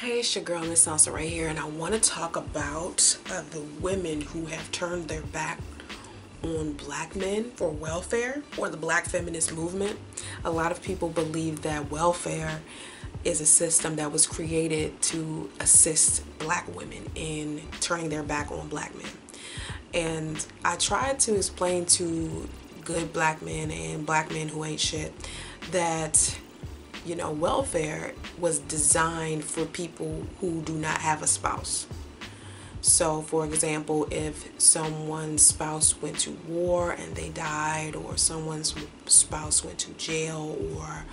Hey, it's your girl Miss Soncerae here, and I want to talk about the women who have turned their back on black men for welfare or the black feminist movement. A lot of people believe that welfare is a system that was created to assist black women in turning their back on black men. And I tried to explain to good black men and black men who ain't shit that welfare was designed for people who do not have a spouse. So, for example, if someone's spouse went to war and they died, or someone's spouse went to jail, or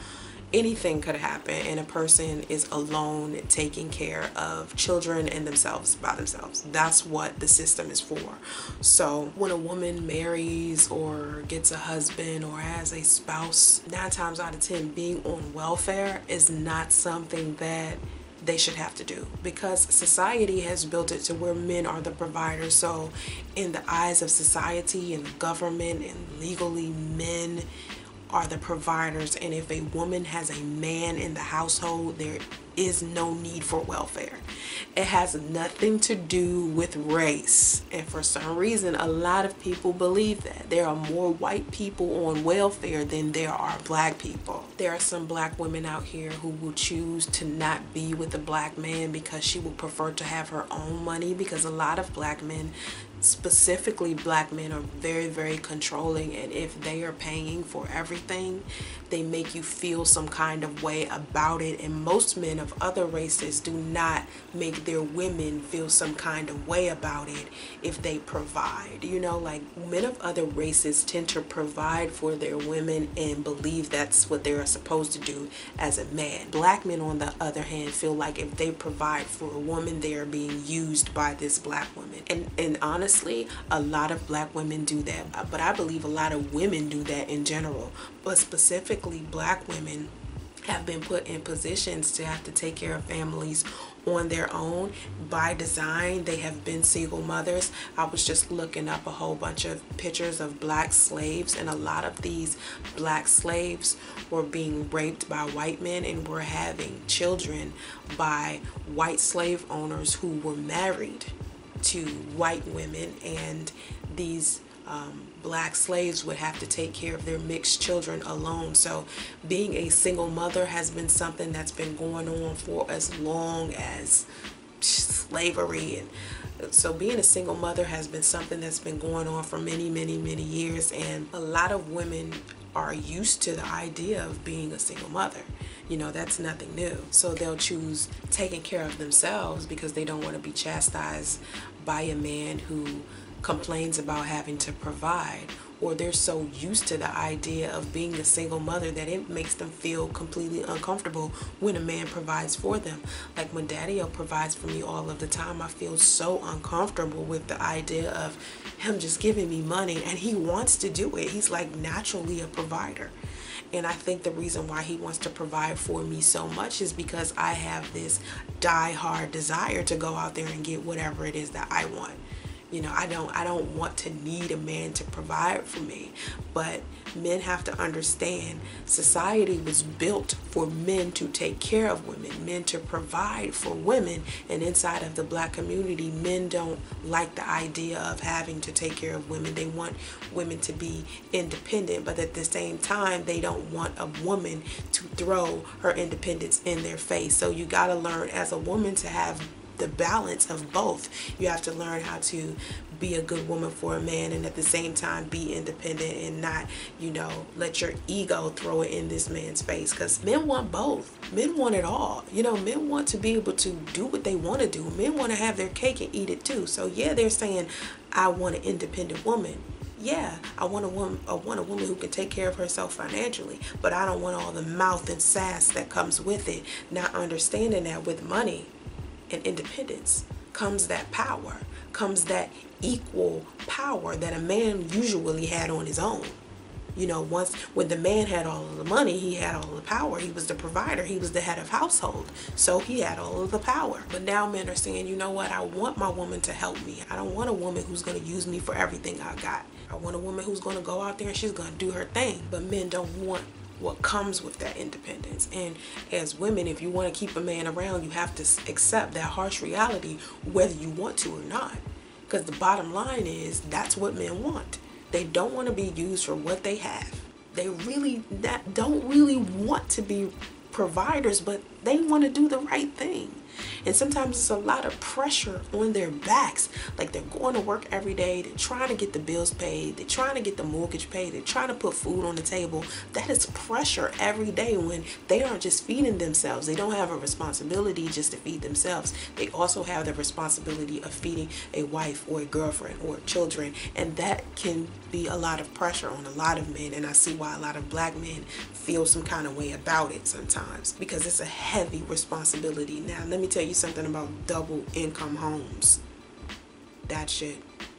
anything could happen, and a person is alone taking care of children and themselves by themselves. That's what the system is for. So when a woman marries or gets a husband or has a spouse, 9 times out of 10, being on welfare is not something that they should have to do, because society has built it to where men are the providers. So in the eyes of society and the government and legally, men are the providers, and if a woman has a man in the household, there is no need for welfare. It has nothing to do with race, and for some reason a lot of people believe that there are more white people on welfare than there are black people. There are some black women out here who will choose to not be with a black man because she would prefer to have her own money, because a lot of black men, specifically black men, are very, very controlling, and if they are paying for everything, they make you feel some kind of way about it. And most men of other races do not make their women feel some kind of way about it if they provide. Like, men of other races tend to provide for their women and believe that's what they're supposed to do as a man. Black men, on the other hand, feel like if they provide for a woman, they are being used by this black woman. And honestly, a lot of black women do that, but I believe a lot of women do that in general. But specifically, black women have been put in positions to have to take care of families on their own by design. They have been single mothers. I was just looking up a whole bunch of pictures of black slaves, and a lot of these black slaves were being raped by white men and were having children by white slave owners who were married to white women, and these black slaves would have to take care of their mixed children alone. So being a single mother has been something that's been going on for as long as slavery, and so being a single mother has been something that's been going on for many, many, many years, and a lot of women are used to the idea of being a single mother. That's nothing new. So they'll choose taking care of themselves because they don't want to be chastised by a man who complains about having to provide, or they're so used to the idea of being a single mother that it makes them feel completely uncomfortable when a man provides for them. Like when Daddy-O provides for me all of the time, I feel so uncomfortable with the idea of him just giving me money, and he wants to do it. He's like naturally a provider. And I think the reason why he wants to provide for me so much is because I have this die-hard desire to go out there and get whatever it is that I want. I don't want to need a man to provide for me, but men have to understand society was built for men to take care of women, men to provide for women, and inside of the black community, men don't like the idea of having to take care of women. They want women to be independent, but at the same time, they don't want a woman to throw her independence in their face. So you got to learn as a woman to have the balance of both. You have to learn how to be a good woman for a man, and at the same time be independent and not, let your ego throw it in this man's face, because men want both. Men want it all. Men want to be able to do what they want to do. Men want to have their cake and eat it too. So yeah, they're saying, I want an independent woman. Yeah, I want a woman who can take care of herself financially, but I don't want all the mouth and sass that comes with it. Not understanding that with money and independence comes that power, comes that equal power that a man usually had on his own. Once when the man had all of the money, he had all the power. He was the provider. He was the head of household. So he had all of the power. But now men are saying, you know what? I want my woman to help me. I don't want a woman who's going to use me for everything I got. I want a woman who's going to go out there and she's going to do her thing. But men don't want what comes with that independence. And as women, if you want to keep a man around, you have to accept that harsh reality whether you want to or not. Because the bottom line is, that's what men want. They don't want to be used for what they have. They really don't really want to be providers, but they want to do the right thing. And sometimes it's a lot of pressure on their backs. Like, they're going to work every day, they're trying to get the bills paid, they're trying to get the mortgage paid, they're trying to put food on the table. That is pressure every day when they aren't just feeding themselves. They don't have a responsibility just to feed themselves. They also have the responsibility of feeding a wife or a girlfriend or children, and that can be a lot of pressure on a lot of men. And I see why a lot of black men feel some kind of way about it sometimes, because it's a heavy responsibility. Now, let me tell you something about double income homes. That shit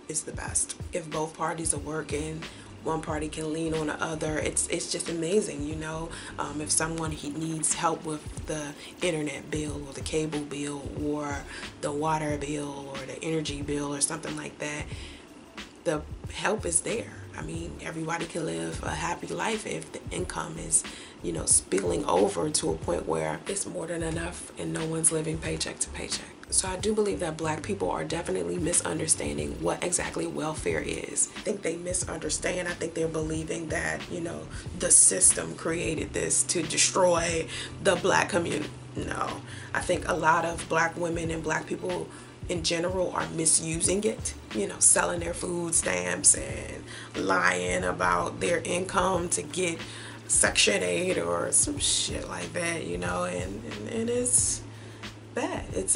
is the best. If both parties are working, one party can lean on the other. It's just amazing, you know. If someone needs help with the internet bill or the cable bill or the water bill or the energy bill or something like that, the help is there. I mean, everybody can live a happy life if the income is, you know, spilling over to a point where it's more than enough and no one's living paycheck to paycheck. So I do believe that black people are definitely misunderstanding what exactly welfare is. I think they misunderstand. I think they're believing that, you know, the system created this to destroy the black community. No, I think a lot of black women and black people in general are misusing it, you know, selling their food stamps and lying about their income to get Section 8 or some shit like that, you know, and it's bad. It's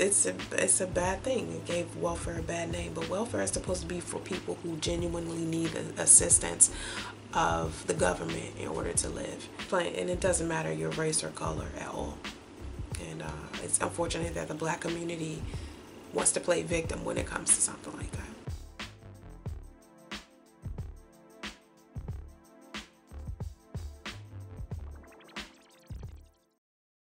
a bad thing. It gave welfare a bad name, but welfare is supposed to be for people who genuinely need the assistance of the government in order to live. And it doesn't matter your race or color at all. And it's unfortunate that the black community wants to play victim when it comes to something like that.